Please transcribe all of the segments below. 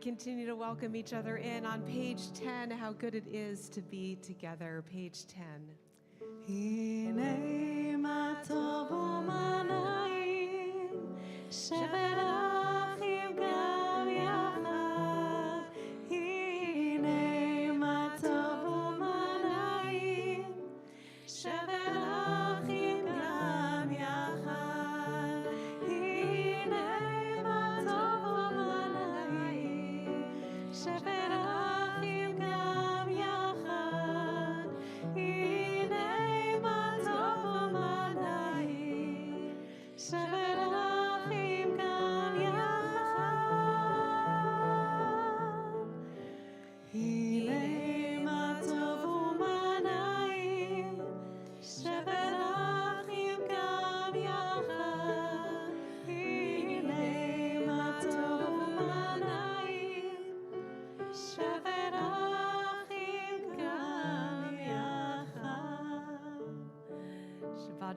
Continue to welcome each other in on page 10, how good it is to be together. Page 10.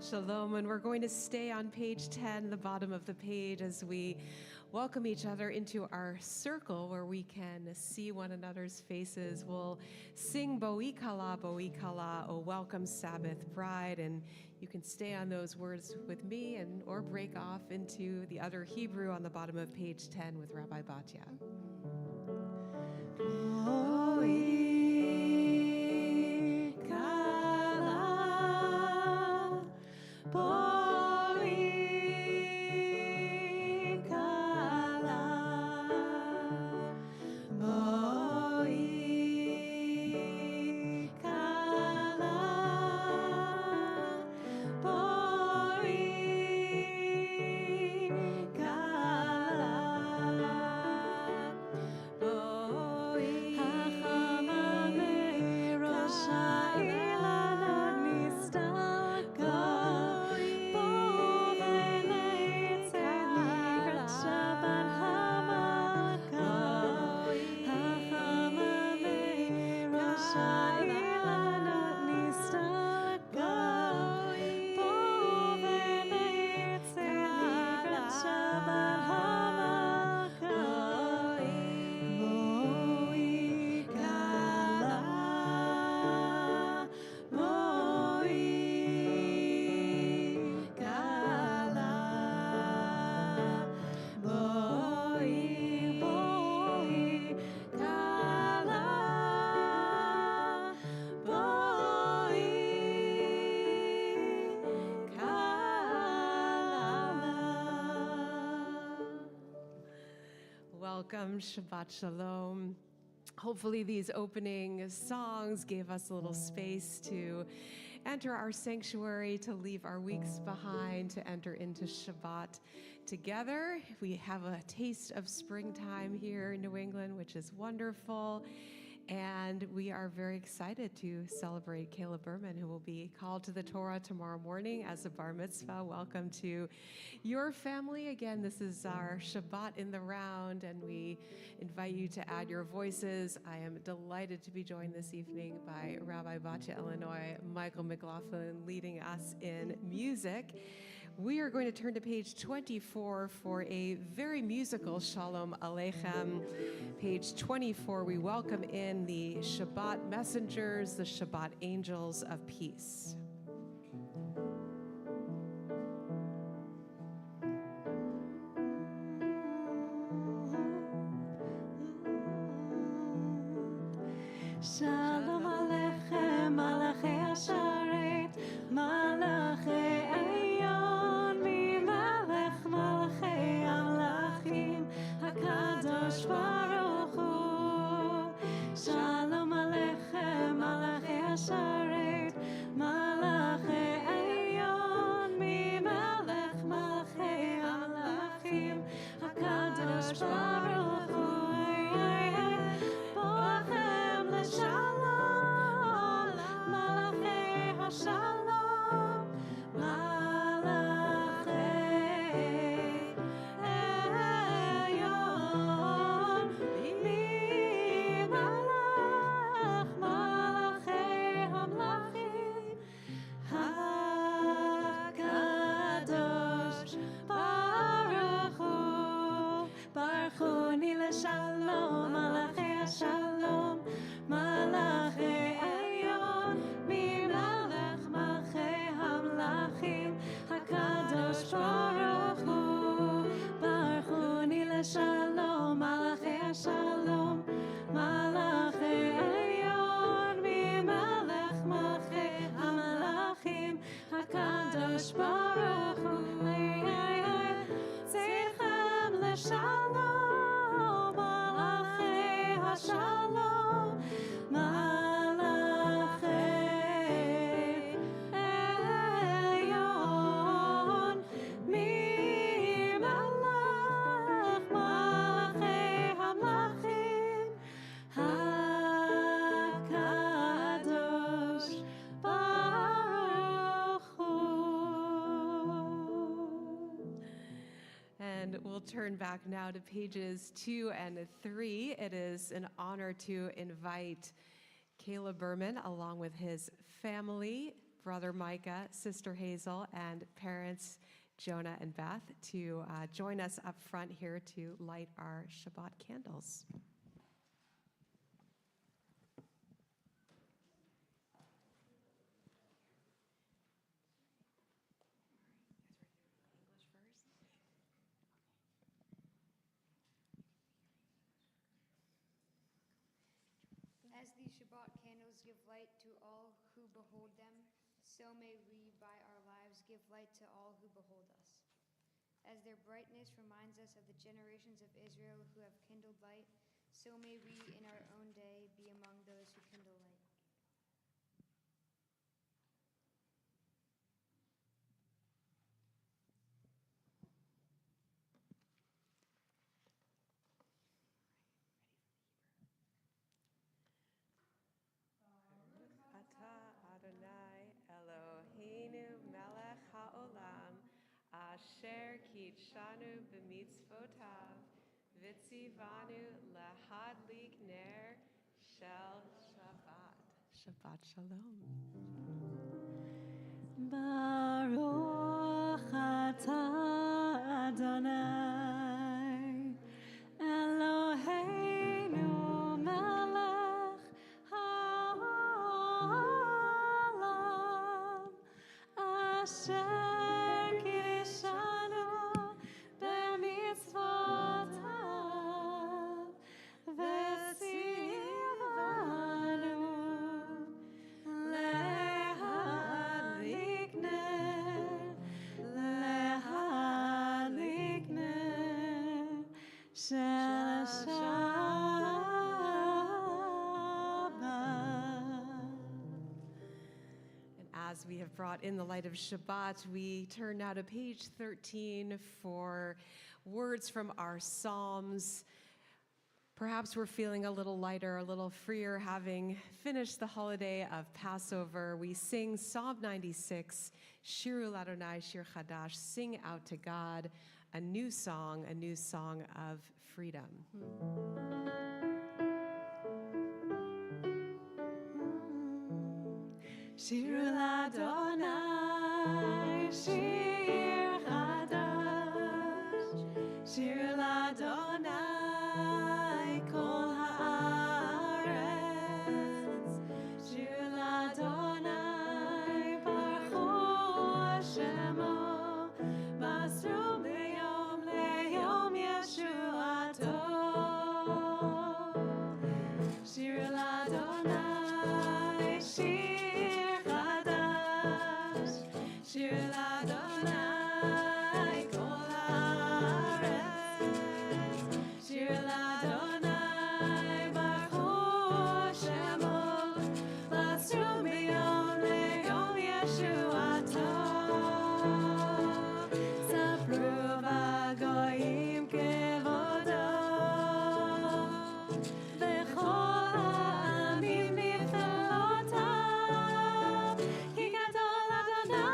Shalom, and we're going to stay on page 10, the bottom of the page, as we welcome each other into our circle where we can see one another's faces. We'll sing Bo'ikala, O welcome Sabbath bride, and you can stay on those words with me and or break off into the other Hebrew on the bottom of page 10 with Rabbi Batya. Welcome, Shabbat Shalom. Hopefully these opening songs gave us a little space to enter our sanctuary, to leave our weeks behind, to enter into Shabbat together. We have a taste of springtime here in New England, which is wonderful. And we are very excited to celebrate Caleb Berman, who will be called to the Torah tomorrow morning as a bar mitzvah. Welcome to your family. Again, this is our Shabbat in the round, and we invite you to add your voices. I am delighted to be joined this evening by Rabbi Batya, Illinois, Michael McLaughlin, leading us in music. We are going to turn to page 24 for a very musical Shalom Aleichem. Page 24, we welcome in the Shabbat messengers, the Shabbat angels of peace. Shalom Aleichem, Malachei Asharet, Malachei Elyon, Mimelech Malachei Amlachim, HaKadosh Baruch Hu, השרת מלאכי עליון ממלך מלכי המלכים הקדוש ברוך הוא בואכם לשלום מלאכי השלום מלאכי עליון ממלך מלאכי המלכים הקדוש ברוך הוא ברכוני לשלום מלאכי השלום מלאכי עליון ממלך מלכי המלכים הקדוש ברוך הוא ברכוני לשלום מלאכי השלום מלאכי עליון ממלך מלכי המלכים הקדוש ברוך הוא צריכם לשלום מלאכי השלום מלאכי עליון ממלך מלכי המלכים הקדוש ברוך הוא. And we'll turn back now to pages 2 and 3. It is an honor to invite Caleb Berman along with his family, brother Micah, sister Hazel, and parents Jonah and Beth to join us up front here to light our Shabbat candles. As these Shabbat candles give light to all who behold them, so may we by our lives give light to all who behold us. As their brightness reminds us of the generations of Israel who have kindled light, so may we in our own day be among those who kindle light. Ata Adonai Eloheinu melech haolam asher kitshanu b'mitzvotav v'tzivanu lahadlik ner shel Shabbat. Shabbat shalom. Baruch atah Adonai Eloheinu melech haolam asher kishanu b'mitzvotav v'tzivanu lehadlik ner shel Shabbat. And as we have brought in the light of Shabbat, we turn now to page 13 for words from our Psalms. Perhaps we're feeling a little lighter, a little freer, having finished the holiday of Passover. We sing Psalm 96, Shiru Ladonai Shir Chadash, sing out to God, a new song of freedom. Shiru Ladonai, Shir Chadash. Shiru Ladonai, Kol Haaretz. Shiru Ladonai, Baruchu Shemo. Basru b'yom le'yom Yeshuato. Shiru Ladonai, Shir Shir Ladonai, ישועתו. ספרו בגויים כבודו, וכל העמים נפלאותיו. כי גדול אדוני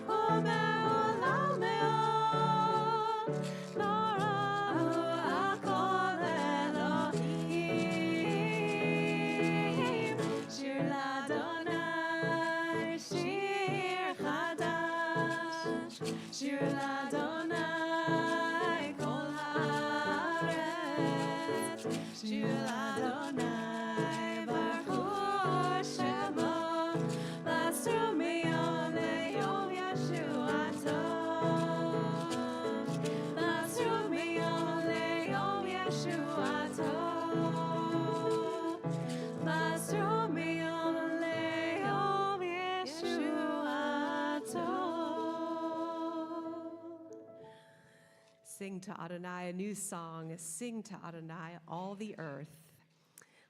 ומעולם מאוד, נורא הוא הכל אלוהים. שיר לאדוני שיר חדש, שיר לאדוני כל הארץ, שיר לאדוני ברכו שמו, ועשו מיום ליום ישועתו, ועשו מיום ליום ישועתו, ועשו מיום ליום ישועתו. Sing to Adonai a new song. Sing to Adonai all the earth.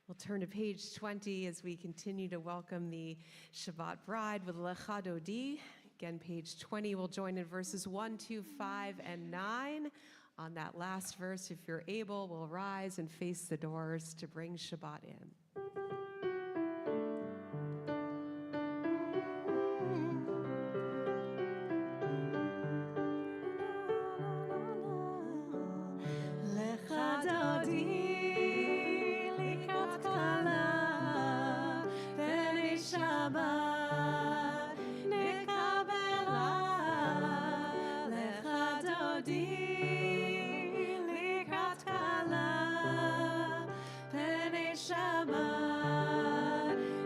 We'll turn to page 20 as we continue to welcome the Shabbat bride with Lecha Dodi. Again, page 20, we'll join in verses 1, 2, 5, and 9. On that last verse, if you're able, we'll rise and face the doors to bring Shabbat in. לך דודי לקראת כלה, פני שבת נקבלה. לך דודי לקראת כלה, פני שבת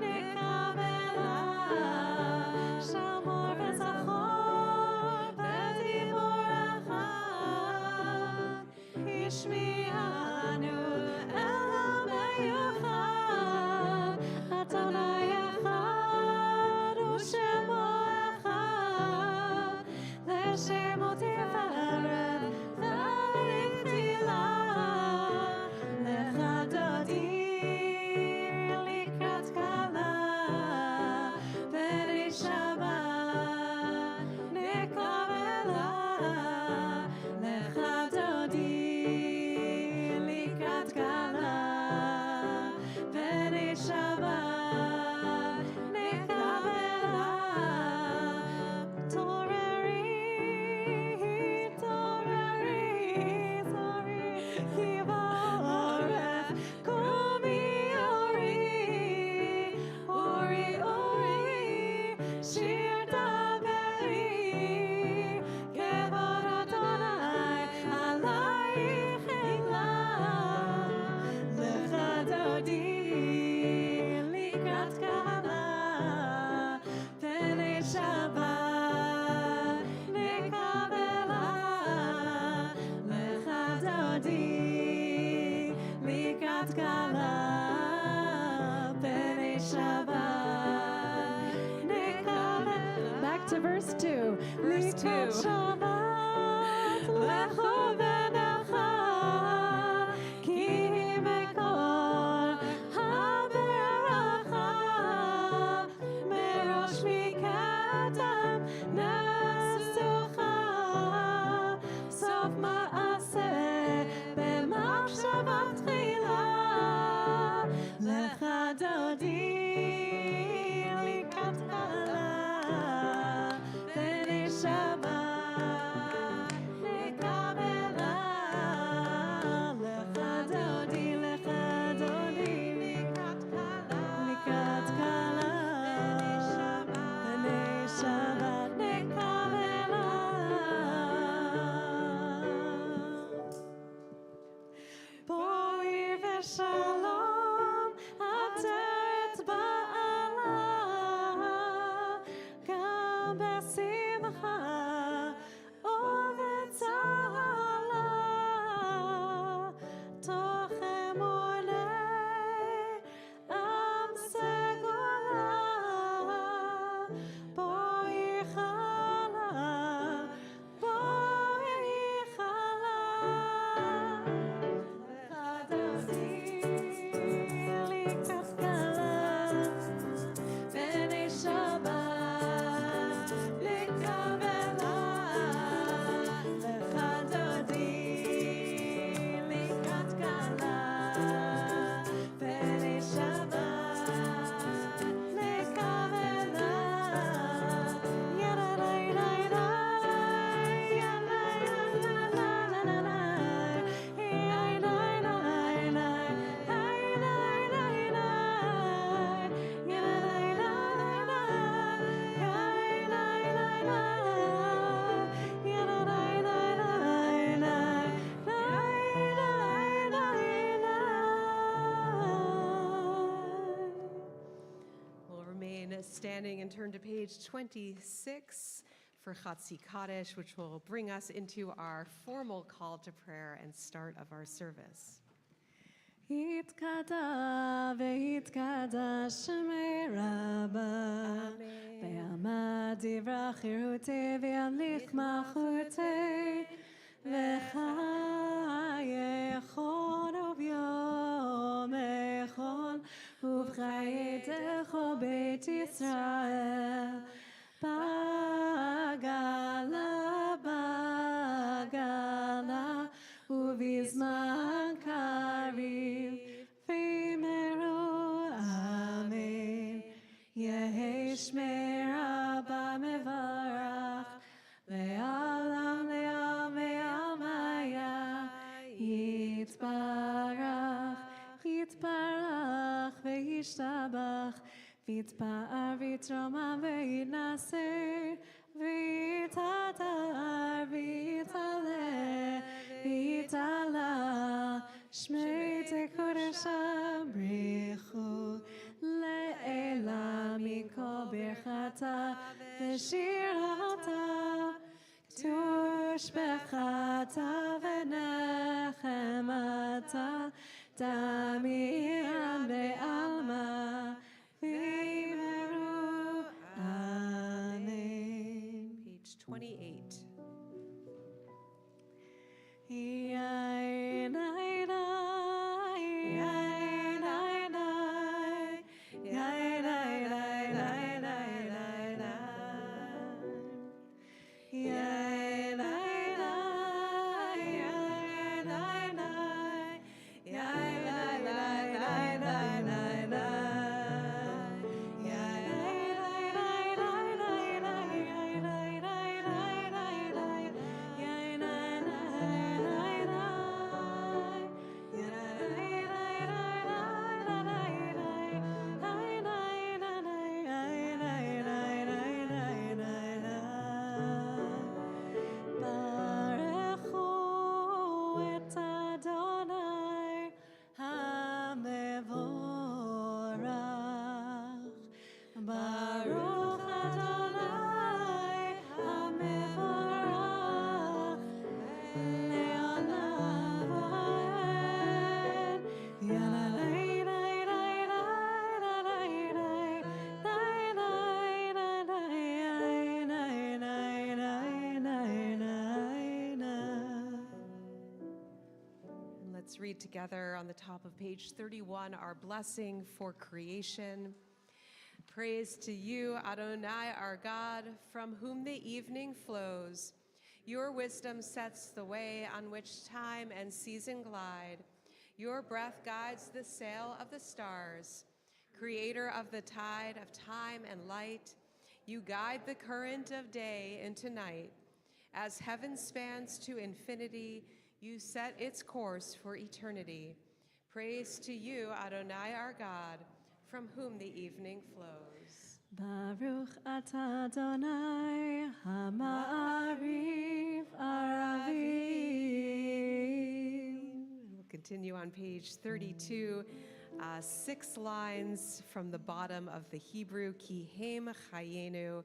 נקבלה. שמור וזכור בדיבור אחד, השמיענו אל המיוחד. אדוני אחד ושמו אחד, לשמו תפארת ותהילה. לך דודי לקראת כלה, פני שבת נקבלה. לך דודי לקראת כלה, פני שבת נקבלה. תעוררי, תעוררי, תעוררי, כי בעורף קומי אורי, אורי, אורי, שיר דברי, כבוד אדוני עלייך יגלה. לך דודי לקראת כלה, פני שבת נקבלה. לך דודי לקראת כלה, פני שבת נקבלה. Back to verse 2. Verse 2. לקראת שבת לכו ונחה, כי מקור הברכה. מראש מקדם נסוכה, סוף מעשה במחשבה תחילה. לך דודי remain standing and turn to page 26 for Chatzi Kaddish, which will bring us into our formal call to prayer and start of our service. יתקדע ויתקדש שמי רבה ויעמד דברה חירותי וימליך מלכותי וחייכון וביום אחד ובחייתך בית ישראל בגלה בגלה ובזמן קריב ויאמרו אמן. יהי שמי רבה מברך לעולם לעם ועלמיה יתברך יתברך וישתבח ויתפאר ויתרומם ויתנשא ויתהדר ויתעלה ויתעלה שמי תקודש בריחו לעילה מכל ברכתה ושירתה קדוש בחתה ונחמתה תמירם בעלמא ויאמרו אמן. Page 28. Let's read together on the top of page 31 our blessing for creation. Praise to you, Adonai, our God, from whom the evening flows. Your wisdom sets the way on which time and season glide. Your breath guides the sail of the stars. Creator of the tide of time and light, you guide the current of day into night. As heaven spans to infinity, you set its course for eternity. Praise to you, Adonai, our God, from whom the evening flows. Baruch atah Adonai ha'ma'ariv aravim. We'll continue on page 32, 6 lines from the bottom of the Hebrew, Ki hem chayenu,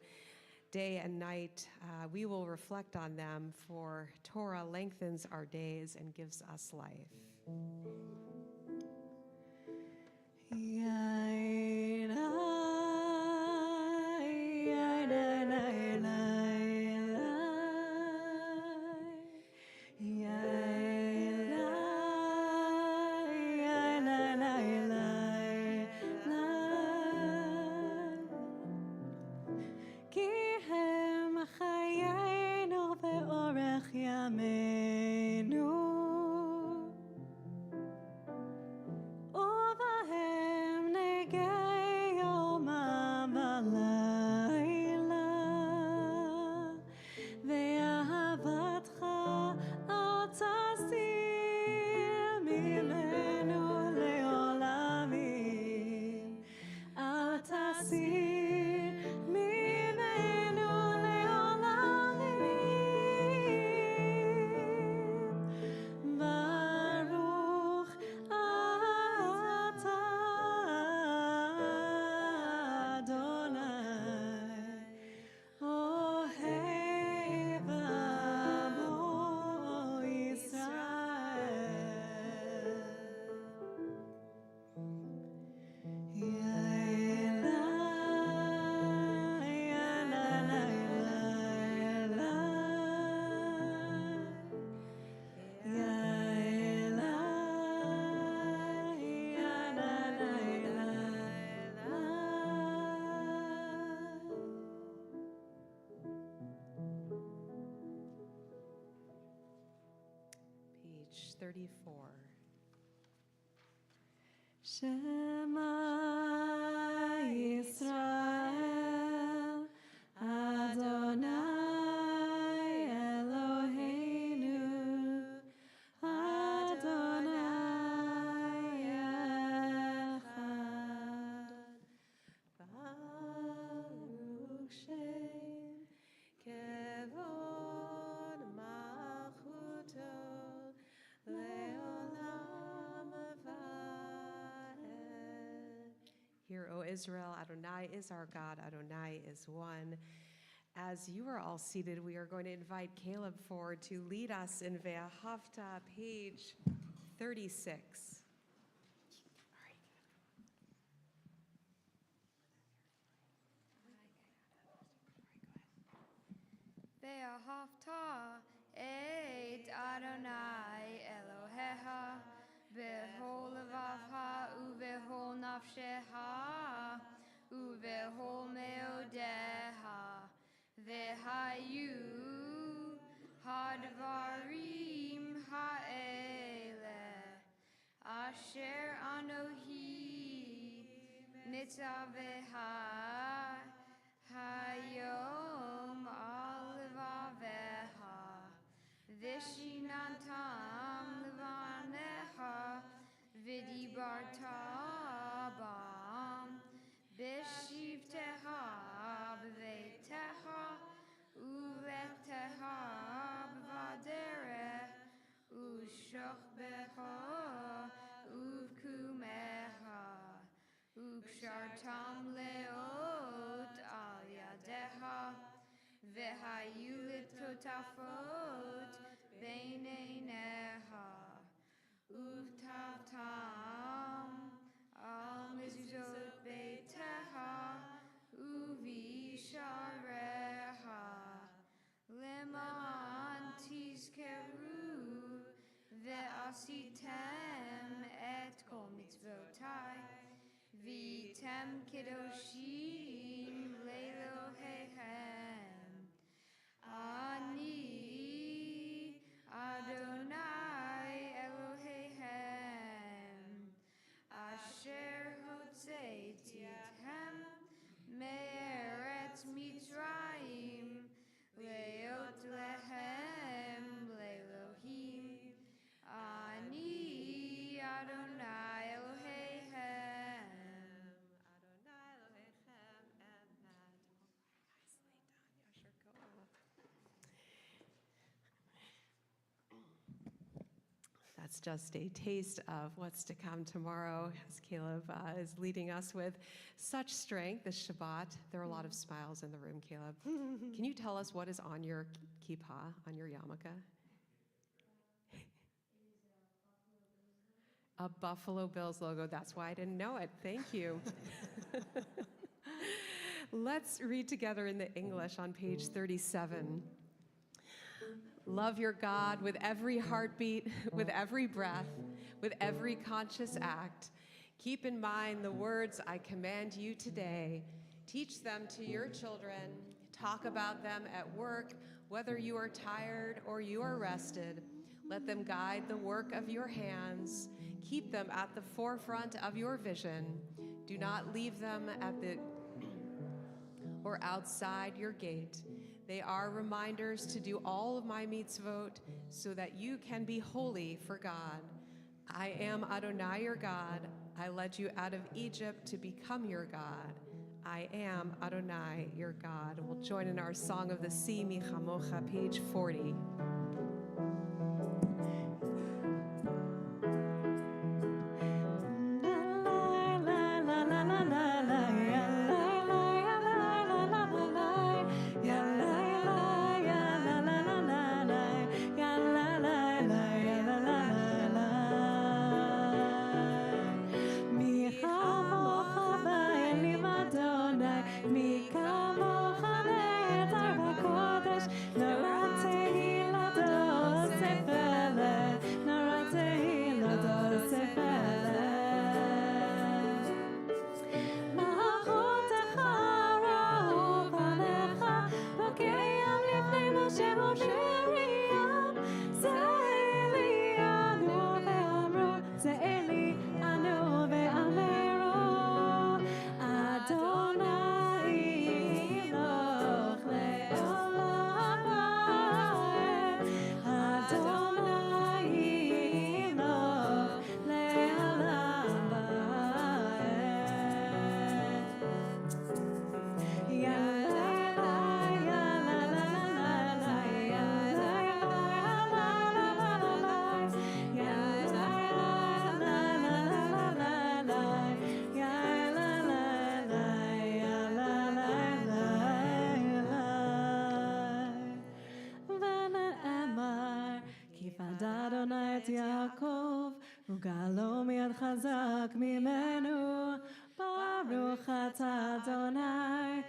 day and night. We will reflect on them, for Torah lengthens our days and gives us life. Adonai 34. Shema Yisrael, Adonai Eloheinu, Adonai Echad. Baruch Shem Kevod Malchuto Leolam Vaed. Hear, O Israel, Adonai is our God, Adonai is one. As you are all seated, we are going to invite Caleb forward to lead us in Ve'ahavta, page 36. Ve'ahavta et Adonai Elohecha v'chol levavcha u'v'chol nafshecha u'v'chol meodecha v'hayu hadvarim ha'ele asher anohi nitzaveha hayom al levavecha vishinantam levanecha vidibarta bam bishivtecha b'veitecha uvetecha b'vaderech u'shochbecha uvkumecha ukshartam leot al yadecha v'hayu litotafot beineinecha uvtavtam al mezuzot beitecha uvisharecha leman tizkeru ve'asitem et kol mitzvotai Vitem Kedoshim Lelohechem Ani Adonai Elohechem Asher Hotzeiti Etchem Me'eretz Mitzrayim Leot Lechem Lelohim Ani Adonai Elohechem. Adonai Elohechem, and that. Nicely done, Yasher Koach. That's just a taste of what's to come tomorrow as Caleb is leading us with such strength this Shabbat. There are a lot of smiles in the room, Caleb. Can you tell us what is on your kippah, on your yarmulke? A Buffalo Bills logo. That's why I didn't know it. Thank you. Let's read together in the English on page 37. Love your God with every heartbeat, with every breath, with every conscious act. Keep in mind the words I command you today. Teach them to your children. Talk about them at work, whether you are tired or you are rested. Let them guide the work of your hands. Keep them at the forefront of your vision. Do not leave them at the or outside your gate. They are reminders to do all of my mitzvot so that you can be holy for God. I am Adonai your God. I led you out of Egypt to become your God. I am Adonai your God. We'll join in our Song of the Sea, Mi Chamocha, page 40. מי כמוך נעזר בקודש, נולדתי וגלו מיד חזק ממנו, ברוך אתה אדוני,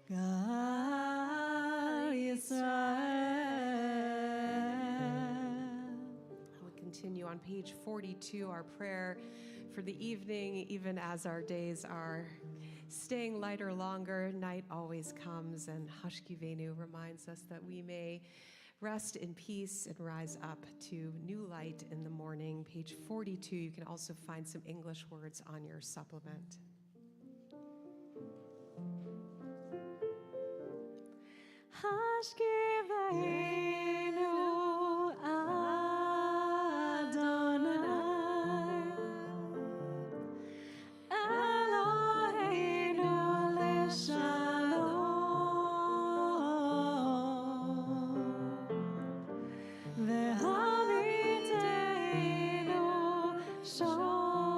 גאל ישראל. We'll continue on page 42, our prayer for the evening, even as our days are staying lighter longer, night always comes, and Hashkivenu reminds us that we may rest in peace and rise up to new light in the morning. Page 42, you can also find some English words on your supplement. Hashkivenu Adonai, Eloheinu leshalom, ve'haviteinu shomreinu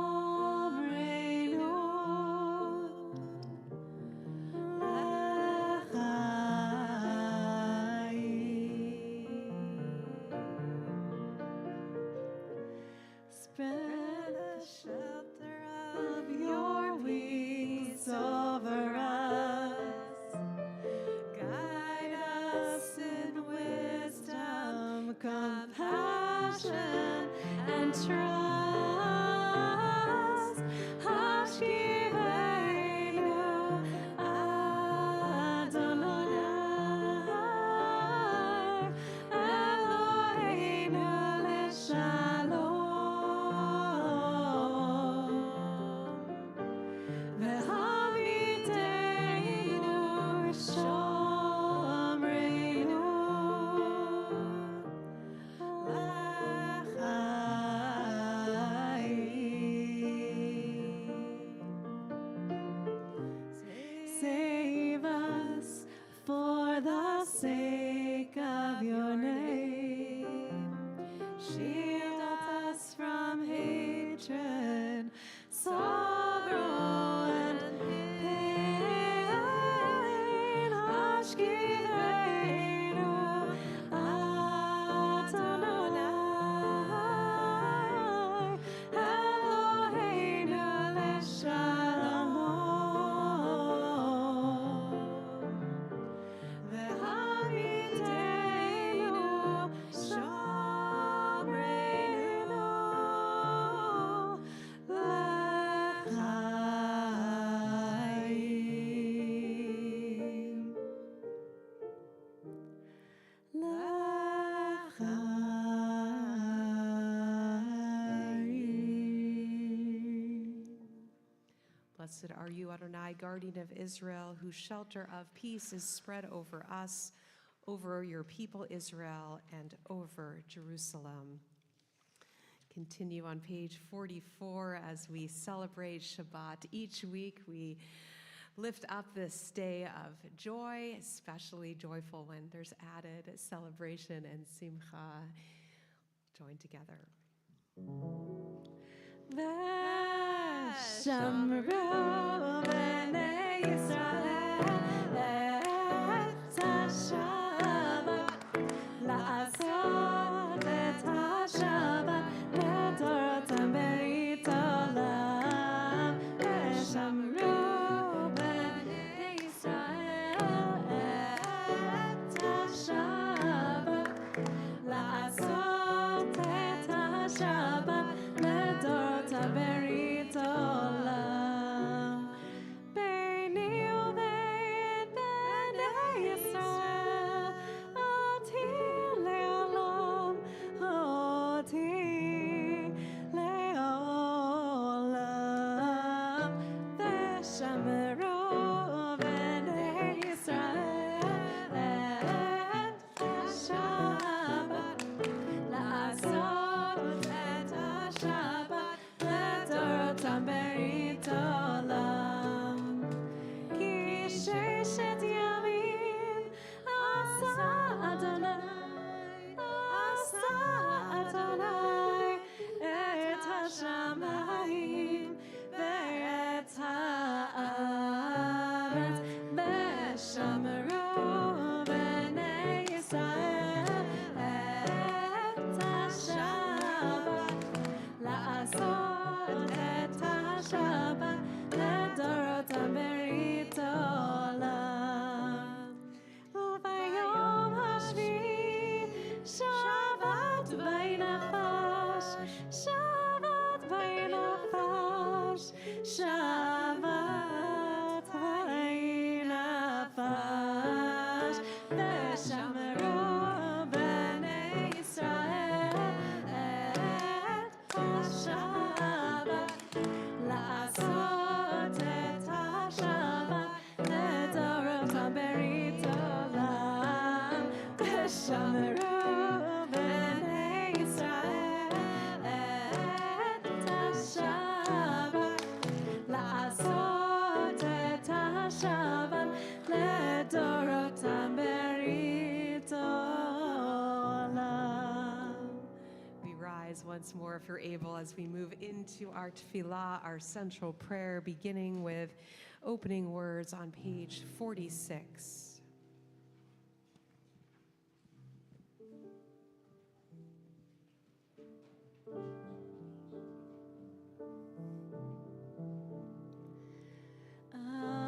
Spread the shelter of your wings over us. Guide us in wisdom, compassion, and trust. Hashkivenu Adonai, Eloheinu leshalom, ve'haviteinu shomreinu Save us for the sake of your name. Shield us from hatred, sorrow, and pain. Hashkivenu Adonai, Eloheinu leshalom, ve'haviteinu shomreinu l'chaim. Blessed are you, Adonai, guardian of Israel, whose shelter of peace is spread over us, over your people Israel, and over Jerusalem. Continue on page 44 as we celebrate Shabbat. Each week we lift up this day of joy, especially joyful when there's added celebration and simcha. Join together. ושמרו בני ישראל את השבת, לעשות את השבת לדורותם ברית עולם. ושמרו בני ישראל את השבת, לעשות את השבת לדורותם ברית עולם. ביני ובין בני ישראל, אותי לעולם, אותי לעולם. ושמרו בני ישראל את השבת, לעשות את השבת לדורותם ברית עולם. כי ששת ימים עשה אדוני, עשה אדוני את השמיים ואת הארץ. ושמרו בני ישראל את השבת, לעשות שמרו בני ישראל את השבת, לעשות את השבת לדורותם ברית עולם. We rise once more, if you're able, as we move into our tefillah, our central prayer, beginning with opening words on page 46.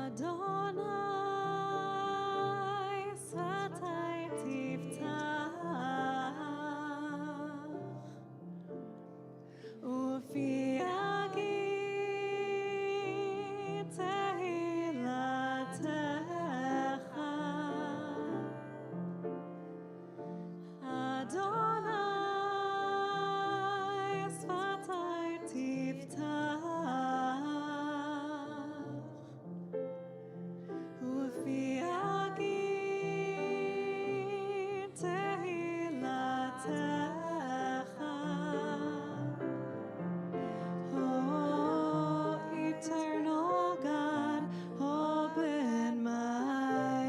Adonai, Satai Tiftach, Ufi Agit Tehilatecha. Adonai, Satai Tiftach, Ufi Agit Tehilatecha. Oh, eternal God, open my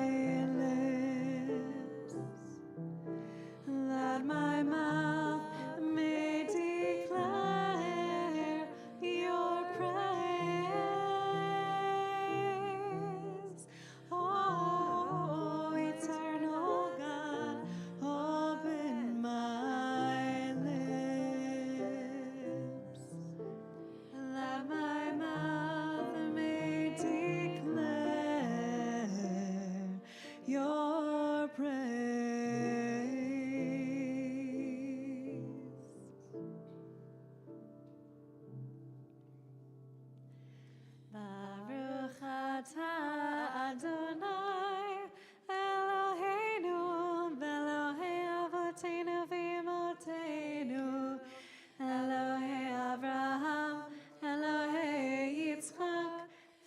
lips, that my mouth may declare your praise. Oh, eternal God, open my lips, that my mouth may declare your praise. Baruch atah Adonai Eloheinu Elohei Avotenu v'imotenu, Elohei Avraham, Elohei Yitzchak,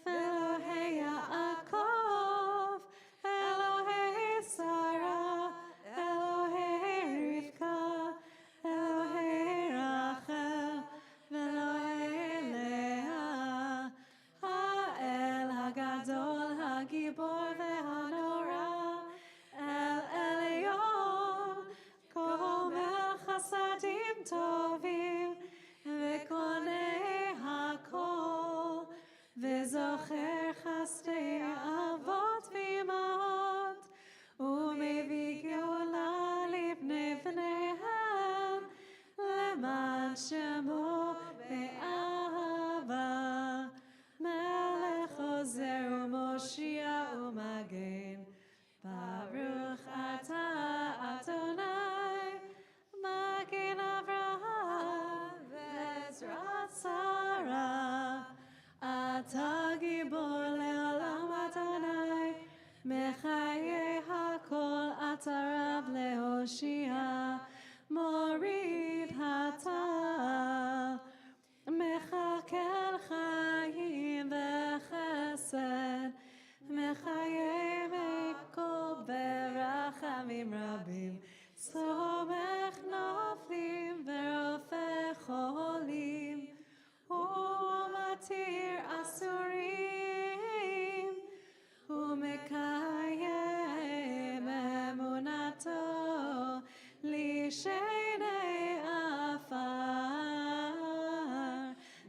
Elohei Yaakov, Elohei Sarah, Elohei Rivka, Elohei Rachel, Elohei Leah, Ha'el Hagadol Hagibor veHanora, El Elyon, Gomel Chasadim Tovim, Vekonei Hakol, Vezocher Chasdei Avot v'imahot, Umevi Geula libnei v'neihem, Leman Shemo be'ahava, Melech Ozer u'Moshia u'Magen. Baruch atah Adonai, Magen Avraham ve'ezrat Sarah. Atah gibor le'olam Adonai, Mechayeh hakol atah Rav le'hoshia, Morid hatah, Mechakel chayim v'chesed, Mechayeh mekol berachamim rabim, Somech noflim ve'rofeh cholim, Umatir asurim, Umekayem emunato lishenei afar,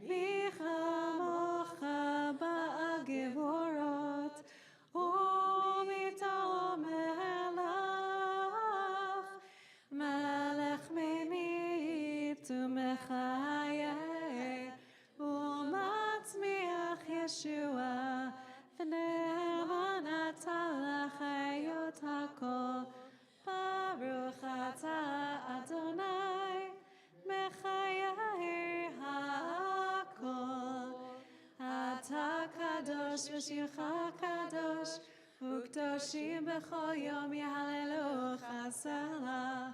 Michamocha ba'gevorot, Umitom melach, Melech memit umechayeh, Umatzmiach Yeshua, V'ne'eman atah l'chayot hakol. Baruch atah Adonai, Mechayer hakol. Atah kadosh v'shimcha kadosh, u'kdoshim b'chol yom yehalelucha selah.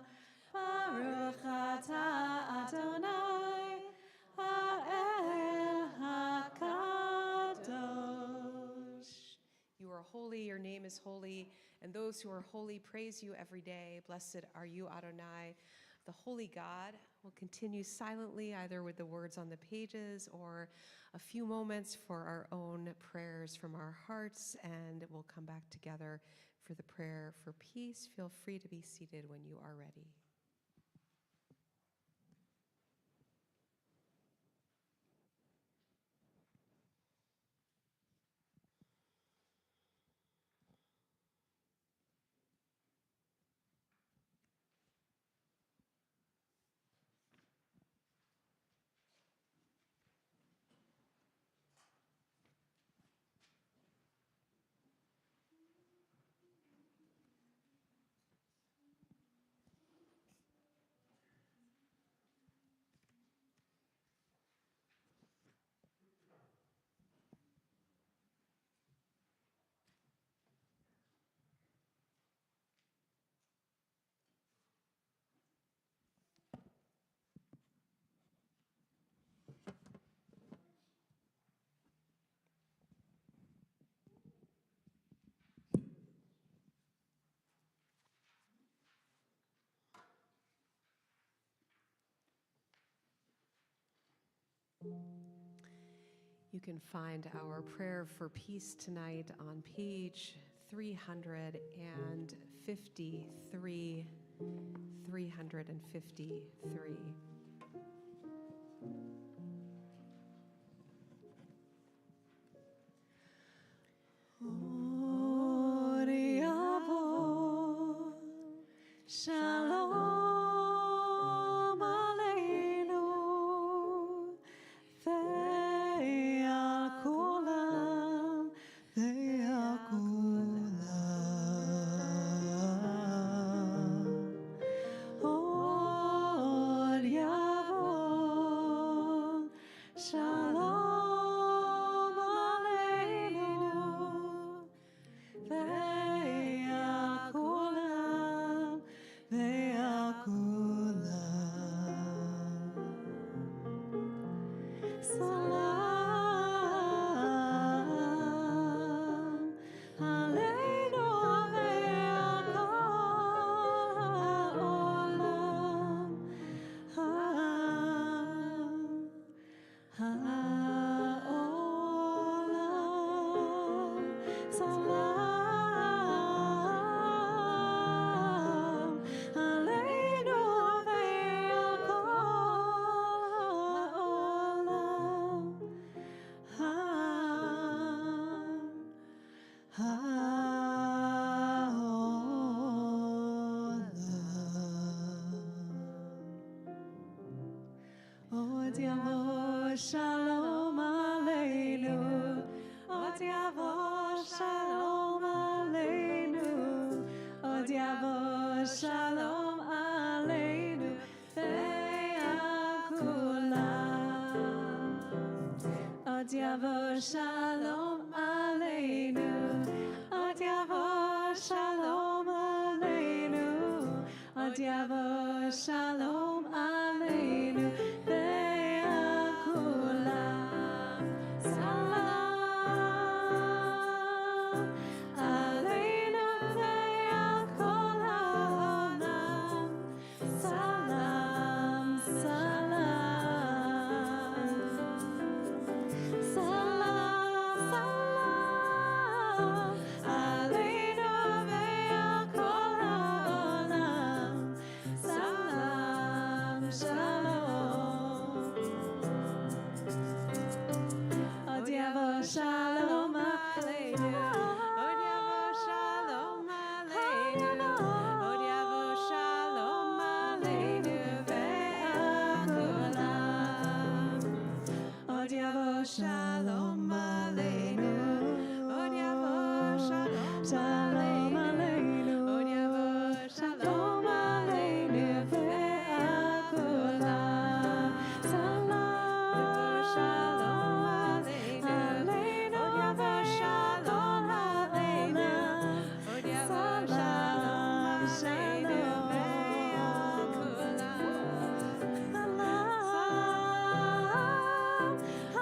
Baruch atah Adonai, Ha'el HaKadosh. You are holy, your name is holy, and those who are holy praise you every day. Blessed are you, Adonai, the holy God. We'll continue silently, either with the words on the pages or a few moments for our own prayers from our hearts, and we'll come back together for the prayer for peace. Feel free to be seated when you are ready. You can find our prayer for peace tonight on page 353. 353. Shalom aleinu ve'al kulam ve'al kulam od yavon shalom aleinu ve'al kulam ve'al kulam salam aleinu ve'al kol ha'olam ha'olam salam aleinu ve'al kol ha'olam Od yavo shalom aleinu, od yavo shalom aleinu, od yavo shalom aleinu, ve'al kulam. Od yavo shalom aleinu, od yavo shalom aleinu, od yavo shalom aleinu, ve'al kulam. Salam aleinu ve'al kol ha'olam. Salam, salam. Salam, salam aleinu ve'al kol ha'olam. Salam, shalom. Od yavo shalom aleinu. Od yavo shalom aleinu. Od yavo shalom aleinu ve'al kulam. Od yavo shalom aleinu. Od yavo shalom aleinu. Od yavo shalom aleinu ve'al kulam. Salam shalom aleinu. Od yavo shalom aleinu. Od yavo shalom aleinu ve'al kulam. Salam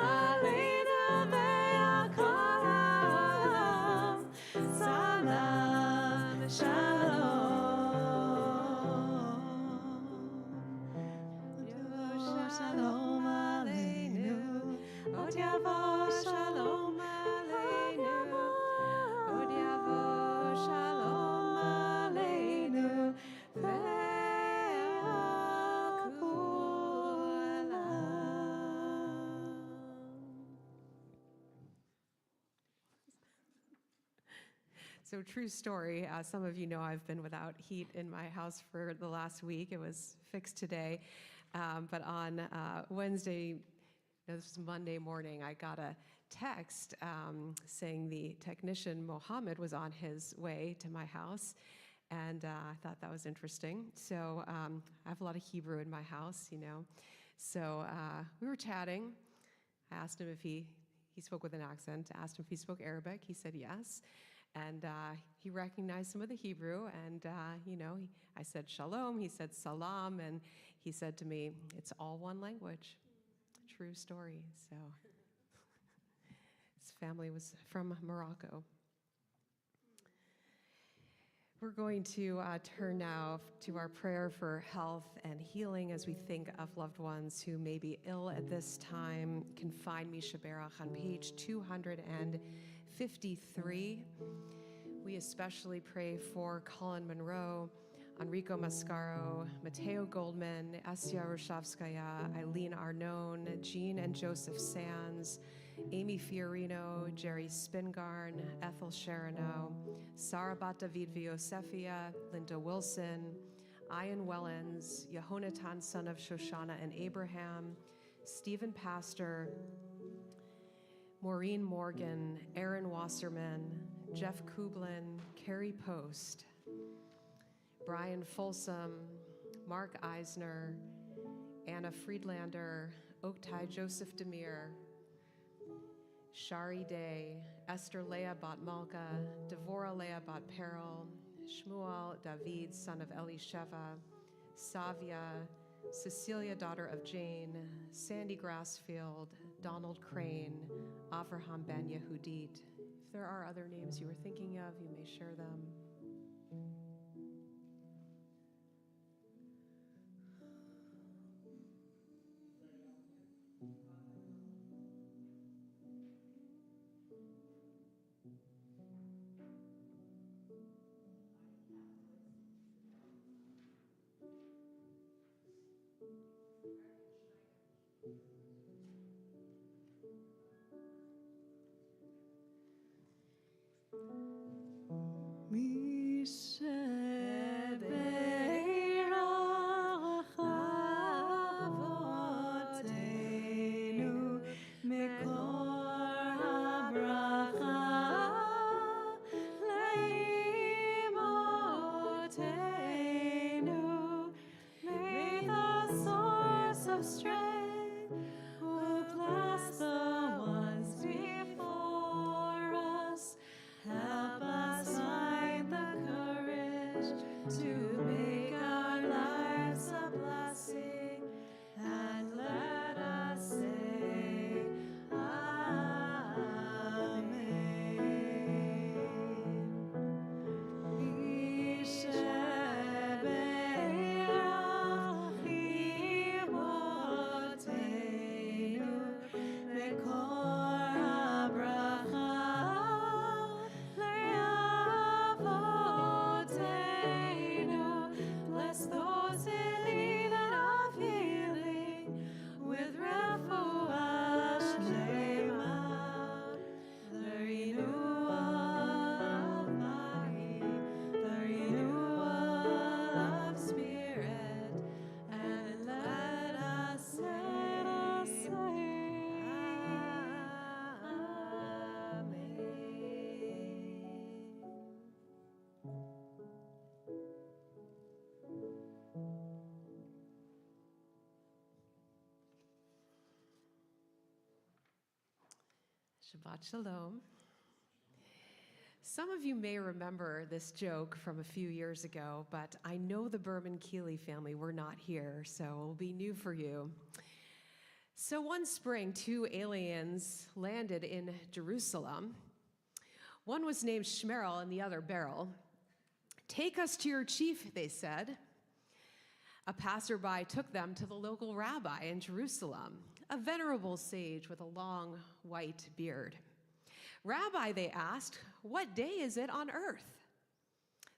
aleinu ve'al kol ha'olam. So true story. Some of you know I've been without heat in my house for the last week. It was fixed today. But on Wednesday, no, this was Monday morning, I got a text saying the technician, Mohammed, was on his way to my house. And I thought that was interesting. So I have a lot of Hebrew in my house, you know. So we were chatting. I asked him if he spoke with an accent. I asked him if he spoke Arabic. He said yes. And he recognized some of the Hebrew. And, you know, I said shalom. He said salam. And he said to me, it's all one language. True story. So his family was from Morocco. We're going to turn now to our prayer for health and healing as we think of loved ones who may be ill at this time. You can find me Shaberach on page 253. We especially pray for Colin Monroe, Enrico Mascaro, Mateo Goldman, Asya Roshavskaya, Eileen Arnone, Jean and Joseph Sands, Amy Fiorino, Jerry Spingarn, Ethel Sharano, Sarabat David Viosefia, Linda Wilson, Ian Wellens, Yehonatan, son of Shoshana and Abraham, Stephen Pastor, Maureen Morgan, Aaron Wasserman, Jeff Kublin, Carrie Post, Brian Folsom, Mark Eisner, Anna Friedlander, Oktay Joseph Demir, Shari Day, Esther Leah Bat Malka, Devorah Leah Bat Peril, Shmuel David, son of Elisheva, Savia, Cecilia, daughter of Jane, Sandy Grassfield, Donald Crane, Avraham Ben Yehudit. If there are other names you were thinking of, you may share them. Shabbat Shalom. Some of you may remember this joke from a few years ago, but I know the Berman-Keeley family were not here, so it will be new for you. So one spring, two aliens landed in Jerusalem. One was named Shmerel and the other Beryl. "Take us to your chief," they said. A passerby took them to the local rabbi in Jerusalem, a venerable sage with a long white beard. "Rabbi," they asked, "what day is it on earth?"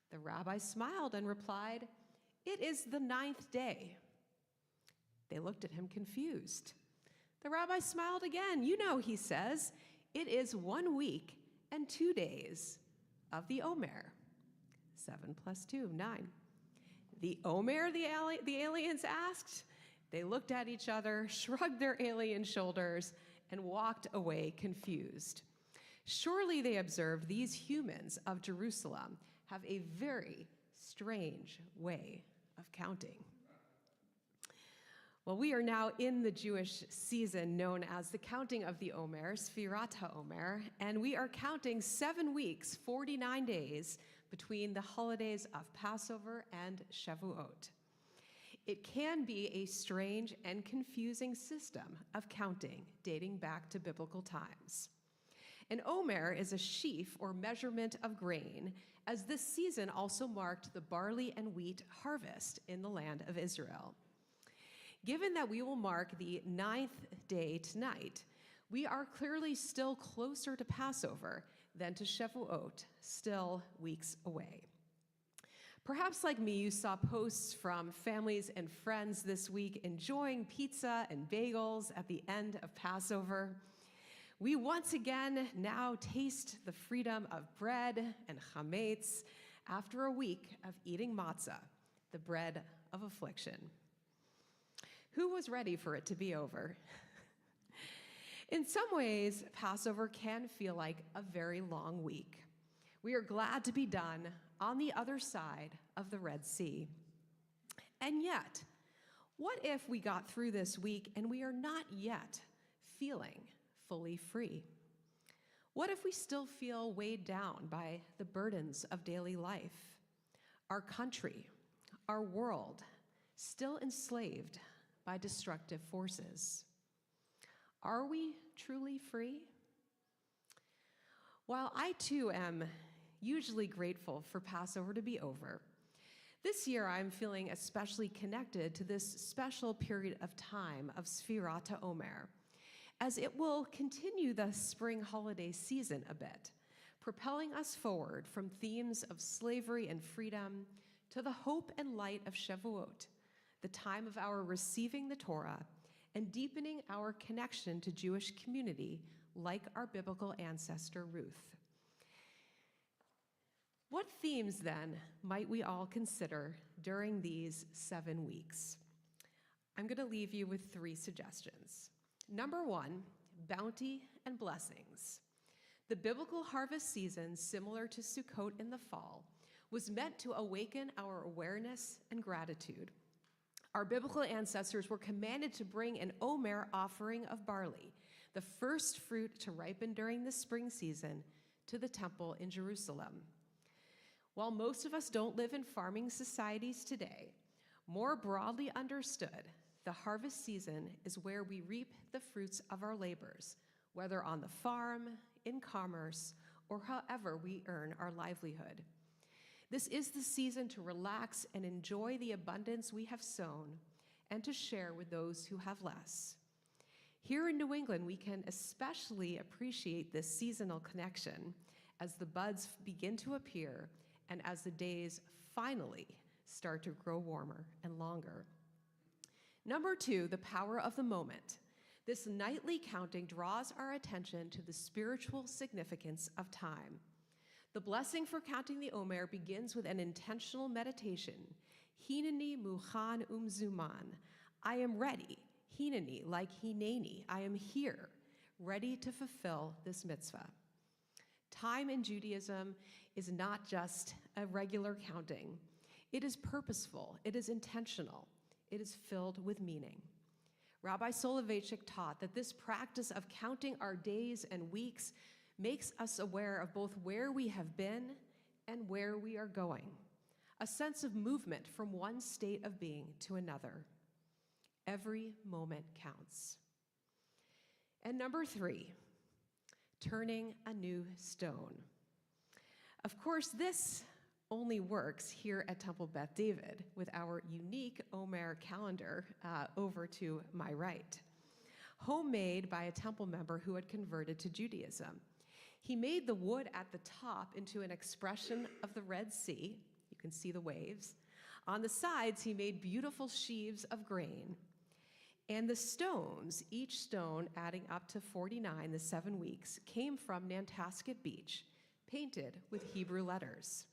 The rabbi smiled and replied, "It is the 9th day." They looked at him confused. The rabbi smiled again. "You know," he says, "it is 1 week and 2 days." of the Omer. 7 plus 2, 9. The Omer, the aliens asked. They looked at each other, shrugged their alien shoulders, and walked away confused. Surely, they observed, these humans of Jerusalem have a very strange way of counting. Well, we are now in the Jewish season known as the counting of the Omer, Sfirat HaOmer, and we are counting 7 weeks, 49 days between the holidays of Passover and Shavuot. It can be a strange and confusing system of counting dating back to biblical times. An omer is a sheaf or measurement of grain, as this season also marked the barley and wheat harvest in the land of Israel. Given that we will mark the 9th day tonight, we are clearly still closer to Passover than to Shavuot, still weeks away. Perhaps like me, you saw posts from families and friends this week enjoying pizza and bagels at the end of Passover. We once again now taste the freedom of bread and chametz after a week of eating matzah, the bread of affliction. Who was ready for it to be over? In some ways, Passover can feel like a very long week. We are glad to be done on the other side of the Red Sea. And yet, what if we got through this week and we are not yet feeling fully free? What if we still feel weighed down by the burdens of daily life? Our country, our world, still enslaved by destructive forces. Are we truly free? While I too am usually grateful for Passover to be over, this year I'm feeling especially connected to this special period of time of Sfirat HaOmer, as it will continue the spring holiday season a bit, propelling us forward from themes of slavery and freedom to the hope and light of Shavuot, the time of our receiving the Torah and deepening our connection to Jewish community like our biblical ancestor Ruth. What themes then might we all consider during these 7 weeks? I'm going to leave you with 3 suggestions. Number 1, bounty and blessings. The biblical harvest season, similar to Sukkot in the fall, was meant to awaken our awareness and gratitude. Our biblical ancestors were commanded to bring an omer offering of barley, the first fruit to ripen during the spring season, to the temple in Jerusalem. While most of us don't live in farming societies today, more broadly understood, the harvest season is where we reap the fruits of our labors, whether on the farm, in commerce, or however we earn our livelihood. This is the season to relax and enjoy the abundance we have sown and to share with those who have less. Here in New England, we can especially appreciate this seasonal connection as the buds begin to appear and as the days finally start to grow warmer and longer. Number 2, the power of the moment. This nightly counting draws our attention to the spiritual significance of time. The blessing for counting the Omer begins with an intentional meditation. Hineni muchan umzuman. I am ready. Hineni, like hineni. I am here, ready to fulfill this mitzvah. Time in Judaism is not just a regular counting. It is purposeful. It is intentional. It is filled with meaning. Rabbi Soloveitchik taught that this practice of counting our days and weeks makes us aware of both where we have been and where we are going, a sense of movement from one state of being to another. Every moment counts. And number 3, turning a new stone. Of course, this only works here at Temple Beth David with our unique Omer calendar over to my right, homemade by a temple member who had converted to Judaism. He made the wood at the top into an expression of the Red Sea. You can see the waves. On the sides, he made beautiful sheaves of grain. And the stones, each stone adding up to 49, the 7 weeks, came from Nantasket Beach, painted with Hebrew letters.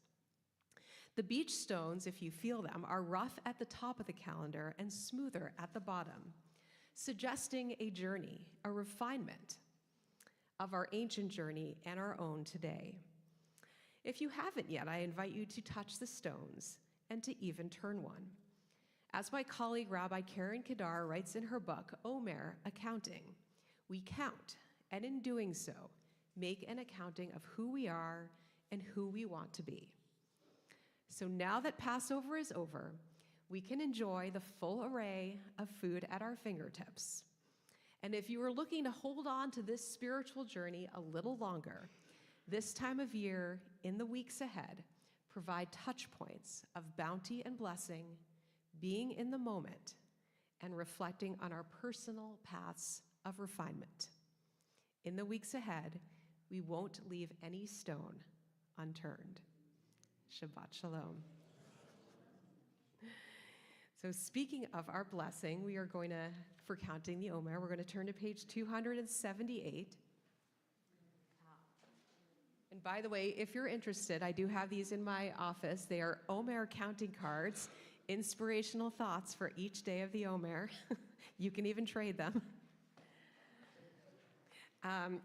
The beach stones, if you feel them, are rough at the top of the calendar and smoother at the bottom, suggesting a journey, a refinement of our ancient journey and our own today. If you haven't yet, I invite you to touch the stones and to even turn one. As my colleague Rabbi Karen Kedar writes in her book, Omer, Accounting, we count, and in doing so, make an accounting of who we are and who we want to be. So now that Passover is over, we can enjoy the full array of food at our fingertips. And if you are looking to hold on to this spiritual journey a little longer, this time of year, in the weeks ahead, provide touch points of bounty and blessing, being in the moment, and reflecting on our personal paths of refinement. In the weeks ahead, we won't leave any stone unturned. Shabbat Shalom. So speaking of our blessing, we are going to, for counting the Omer, we're going to turn to page 278. And by the way, if you're interested, I do have these in my office. They are Omer counting cards, inspirational thoughts for each day of the Omer. You can even trade them.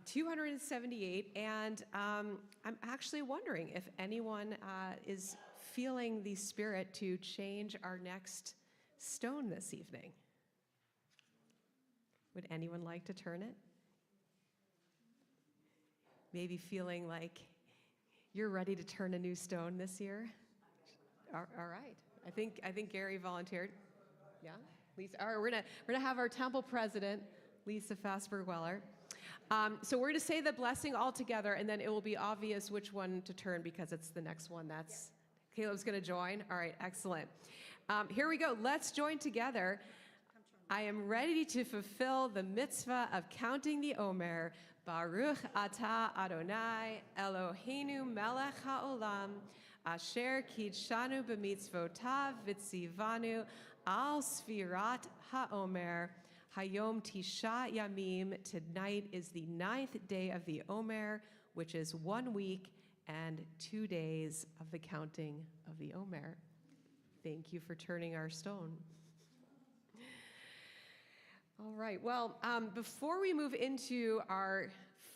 278, and I'm actually wondering if anyone is feeling the spirit to change our next stone this evening. Would anyone like to turn it? Maybe feeling like you're ready to turn a new stone this year? All right. I think Gary volunteered. Yeah? Lisa. All right, we're gonna have our temple president, Lisa Fasberg-Weller. So we're going to say the blessing all together, and then it will be obvious which one to turn because it's the next one. That's Caleb's going to join. All right, excellent. Here we go. Let's join together. I am ready to fulfill the mitzvah of counting the Omer. Baruch atah Adonai Eloheinu melech haolam asher kidshanu b'mitzvotav v'tzivanu al sfirat haomer. Hayom Tisha Yamim, tonight is the 9th day of the Omer, which is 1 week and 2 days of the counting of the Omer. Thank you for turning our stone. All right, well, before we move into our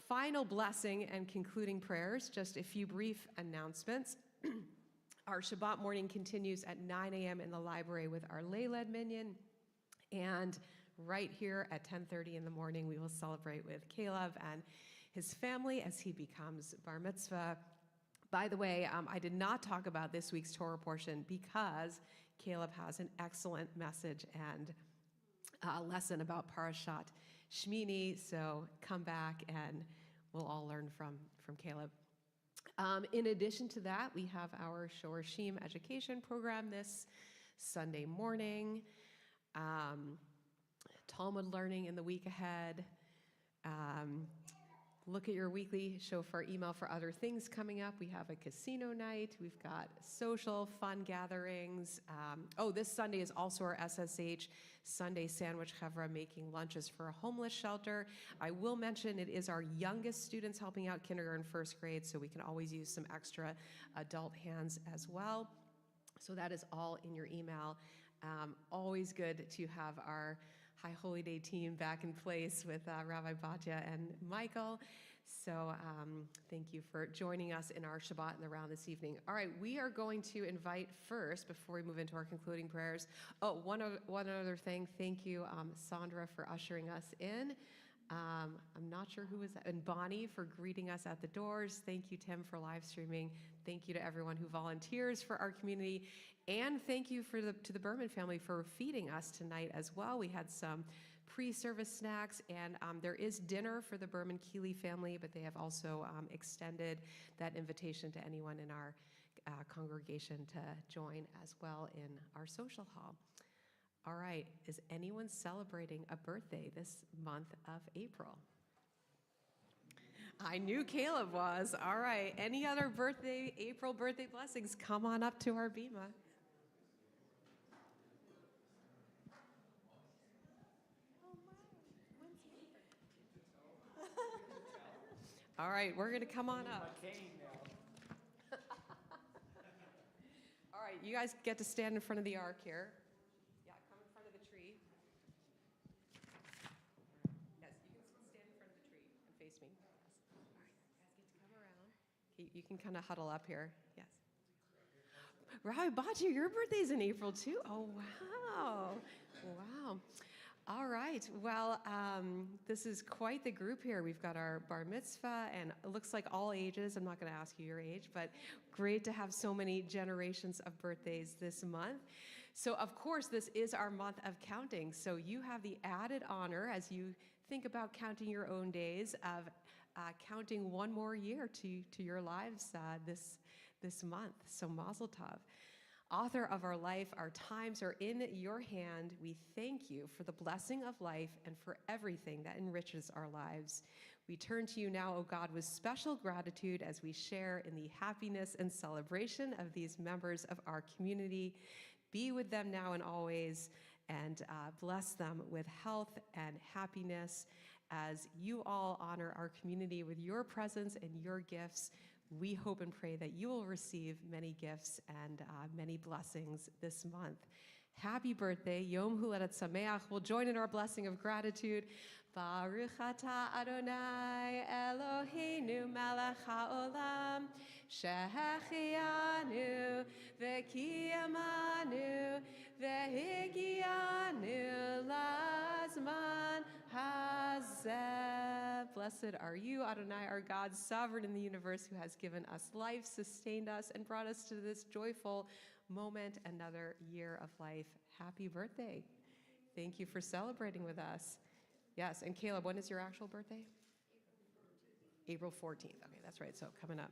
final blessing and concluding prayers, just a few brief announcements. Our Shabbat morning continues at 9 a.m. in the library with our lay-led minyan, and right here at 10:30 in the morning, we will celebrate with Caleb and his family as he becomes bar mitzvah. By the way, I did not talk about this week's Torah portion because Caleb has an excellent message and lesson about Parashat Shmini, so come back and we'll all learn from Caleb. In addition to that, we have our Shorashim education program this Sunday morning. Talmud learning in the week ahead. Look at your weekly shofar email for other things coming up. We have a casino night. We've got social fun gatherings. This Sunday is also our SSH Sunday Sandwich Chevra making lunches for a homeless shelter. I will mention it is our youngest students helping out kindergarten, first grade, so we can always use some extra adult hands as well. So that is all in your email. Always good to have our High Holy Day team back in place with Rabbi Batya and Michael. So thank you for joining us in our Shabbat in the round this evening. All right, we are going to invite first, before we move into our concluding prayers, one other thing. Thank you, Sandra, for ushering us in. I'm not sure who was that, and Bonnie for greeting us at the doors. Thank you, Tim, for live streaming. Thank you to everyone who volunteers for our community. And thank you to the Berman family for feeding us tonight as well. We had some pre-service snacks, and there is dinner for the Berman Keeley family, but they have also extended that invitation to anyone in our congregation to join as well in our social hall. All right, is anyone celebrating a birthday this month of April? I knew Caleb was. All right, any other April birthday blessings? Come on up to our bima. All right, we're going to come on up. right, you guys get to stand in front of the ark here. Yeah, come in front of the tree. Yes, you can stand in front of the tree and face me. Yes. All right, you guys get to come around. Okay, you can kind of huddle up here. Yes. Rabbi Batu, your birthday's in April too. Oh, wow. Wow. All right. Well, this is quite the group here. We've got our bar mitzvah, and it looks like all ages. I'm not going to ask you your age, but great to have so many generations of birthdays this month. So, of course, this is our month of counting. So you have the added honor, as you think about counting your own days, of counting one more year to your lives this month. So Mazel Tov. Author of our life, our times are in your hand. We thank you for the blessing of life and for everything that enriches our lives. We turn to you now, O God, with special gratitude as we share in the happiness and celebration of these members of our community. Be with them now and always, and bless them with health and happiness as you all honor our community with your presence and your gifts. We hope and pray that you will receive many gifts and many blessings this month. Happy birthday, Yom Huledet Sameach. We'll join in our blessing of gratitude. Baruch atah Adonai Eloheinu melech haolam, shehechianu v'kiyamanu v'higianu lazman hazeh. Blessed are you, Adonai, our God, sovereign in the universe, who has given us life, sustained us, and brought us to this joyful moment, another year of life. Happy birthday. Thank you for celebrating with us. Yes, and Caleb, when is your actual birthday? April 14th. Okay, that's right, so coming up.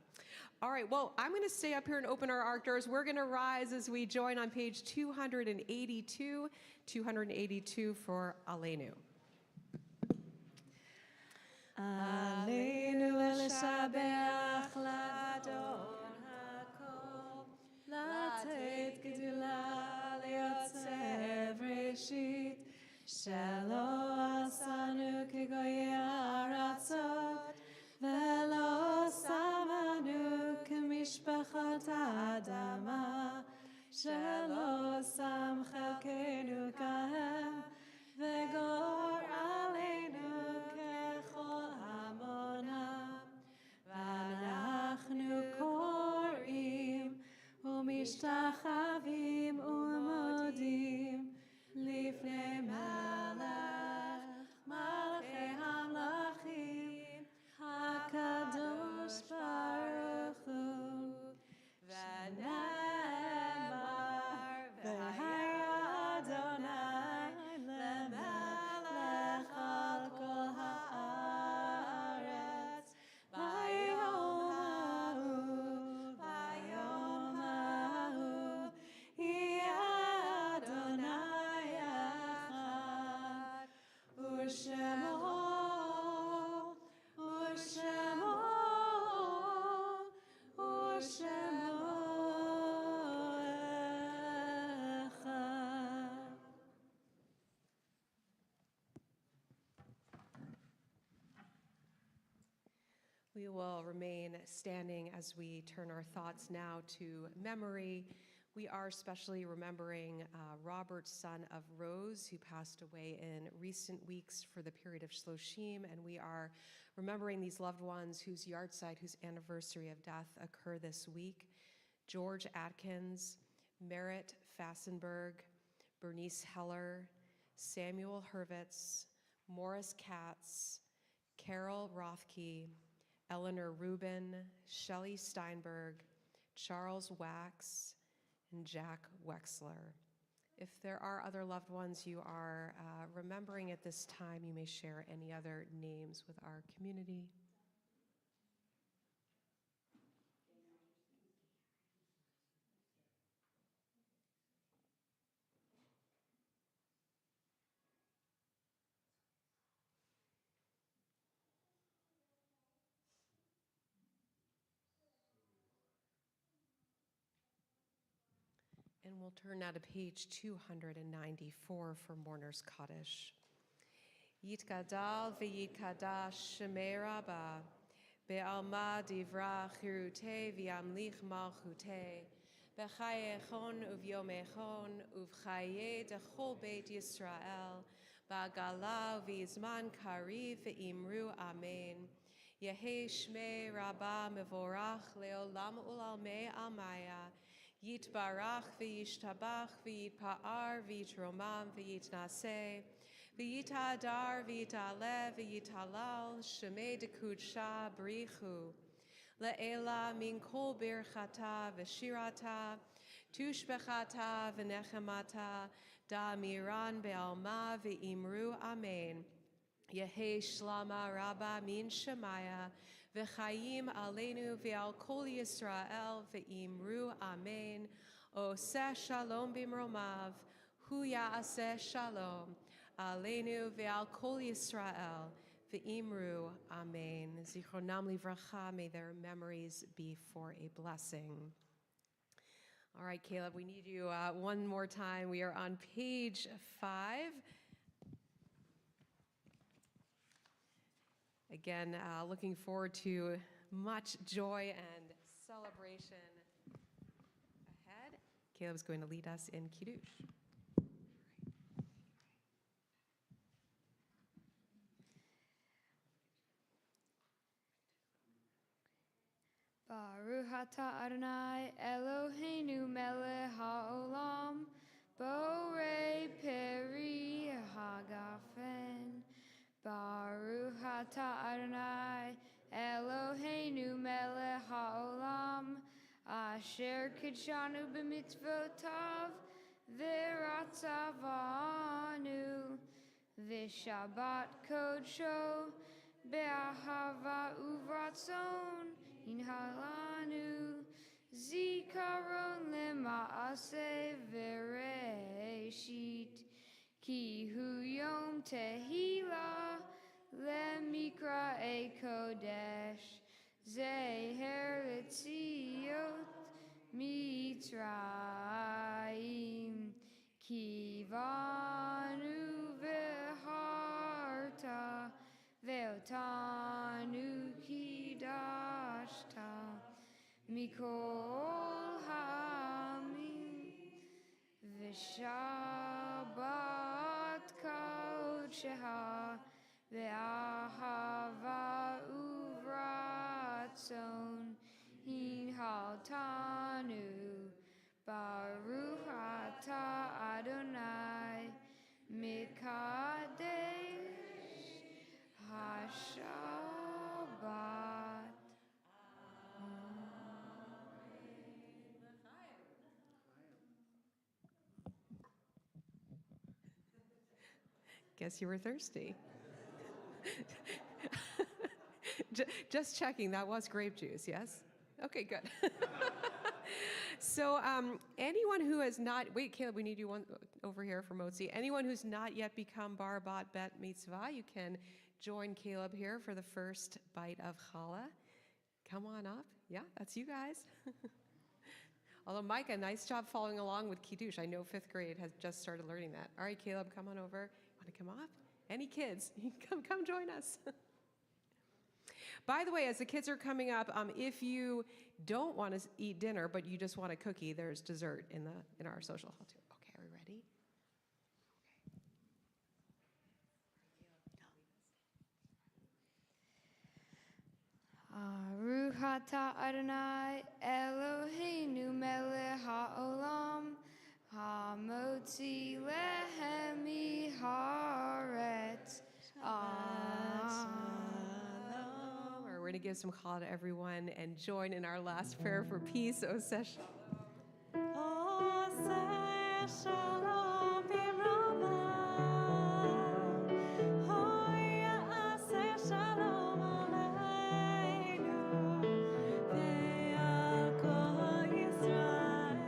All right, well, I'm going to stay up here and open our ark doors. We're going to rise as we join on page 282 for Aleinu. Aleinu לשבח לאדון הכל, לתת גדולה ליוצר בראשית, שלא עשנו כגויי הארצות, ולא שמנו כמשפחות האדמה, שלא שם חלקנו כהם, וגור עלינו ככל המונם. ואנחנו קוראים ומשתחווים ומודים לפני מלך מלכי המלכים, הקדוש ברוך הוא. ונאמר והיה אדוני למלך על כל הארץ. ביום ההוא יהיה אדוני אחד, ושמו אחד. We will remain standing as we turn our thoughts now to memory. We are especially remembering Robert, son of Rose, who passed away in recent weeks for the period of Shloshim, and we are remembering these loved ones whose yahrzeit, whose anniversary of death occur this week. George Atkins, Merritt Fassenberg, Bernice Heller, Samuel Hurwitz, Morris Katz, Carol Rothke, Eleanor Rubin, Shelley Steinberg, Charles Wax, and Jack Wexler. If there are other loved ones you are remembering at this time, you may share any other names with our community. And we'll turn now to page 294 for Mourner's Kaddish. Yitgadal v'yitkadash shemei Rabbah, be'alma divra chirutei v'yamlich malchutei, b'chayechon uvyomechon uvchaye dechol beit Yisrael ba'gala v'izman kariv v'imru amen. Yehi shmei rabba mevorach leolam ulalmei almaya. Yitbarach v'yishtabach v'yitpa'ar v'yitromam v'yitnaseh. V'yitadar v'yitalev v'yitalal shemei dekudsha brichu. Le'ela min kol birchata v'shirata tushbechata v'nechemata da'amiran be'alma v'imru amen. Yehi shlama rabba min shemaya v'chayim aleinu v'al kol Yisrael v'imru amen. Oseh shalom b'mromav hu ya'aseh shalom aleinu v'al kol Yisrael v'imru amen. Zichronam livracha, may their memories be for a blessing. All right, Caleb, we need you one more time. We are on page 5. Again, looking forward to much joy and celebration ahead. Caleb's going to lead us in Kiddush. Baruch atah Adonai Eloheinu melech haolam borei peri hagafen. Baruch atah Adonai Eloheinu melech haolam asher kidshanu b'mitzvotav v'ratzavanu v'shabbat kodsho be'ahava uvratzon inhalanu zikaron lema'aseh v'reishit ki hu yom tehila lemikra e kodesh zeher letziot mitzrayim kivanu veharta ve'otanu kidashta mikol ha'amim v'shabbat kodsheha ve'ahava uvratzon hinhaltanu baruch atah Adonai mikadesh hashabbat. Guess you were thirsty. Just checking, that was grape juice, yes? Okay, good. So anyone who has not, wait, Caleb, we need you one over here for Motzi. Anyone who's not yet become Bar Bat Bet Mitzvah, you can join Caleb here for the first bite of challah. Come on up. Yeah, that's you guys. Although Micah, nice job following along with Kiddush. I know 5th grade has just started learning that. All right, Caleb, come on over. Want to come up? Any kids? Come join us. By the way, as the kids are coming up, if you don't want to eat dinner, but you just want a cookie, there's dessert in our social hall too. Okay, are we ready? Baruch atah Adonai Eloheinu melech haolam hamotzi lehem miharetz. We're going to give some challah to everyone and join in our last prayer for peace. Oseh shalom. Oseh shalom b'mromav, hoyaseh shalom aleinu ve'al kol Yisrael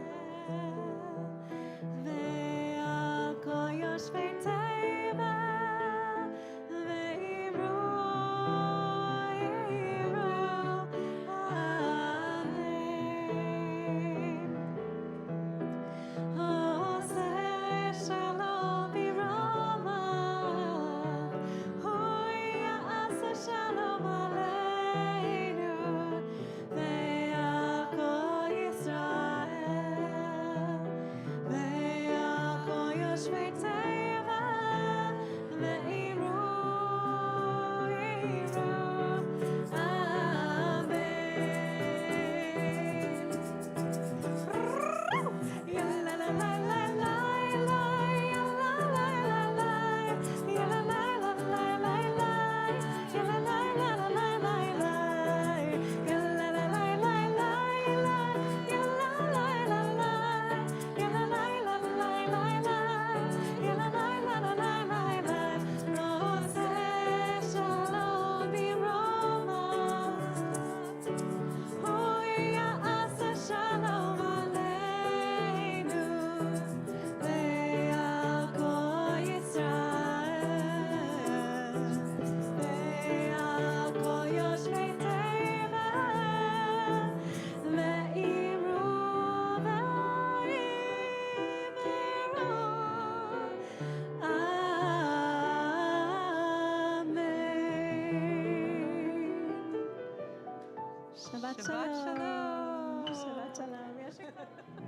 ve'al kol yoshvei tevel ve'imru amen. Shalom.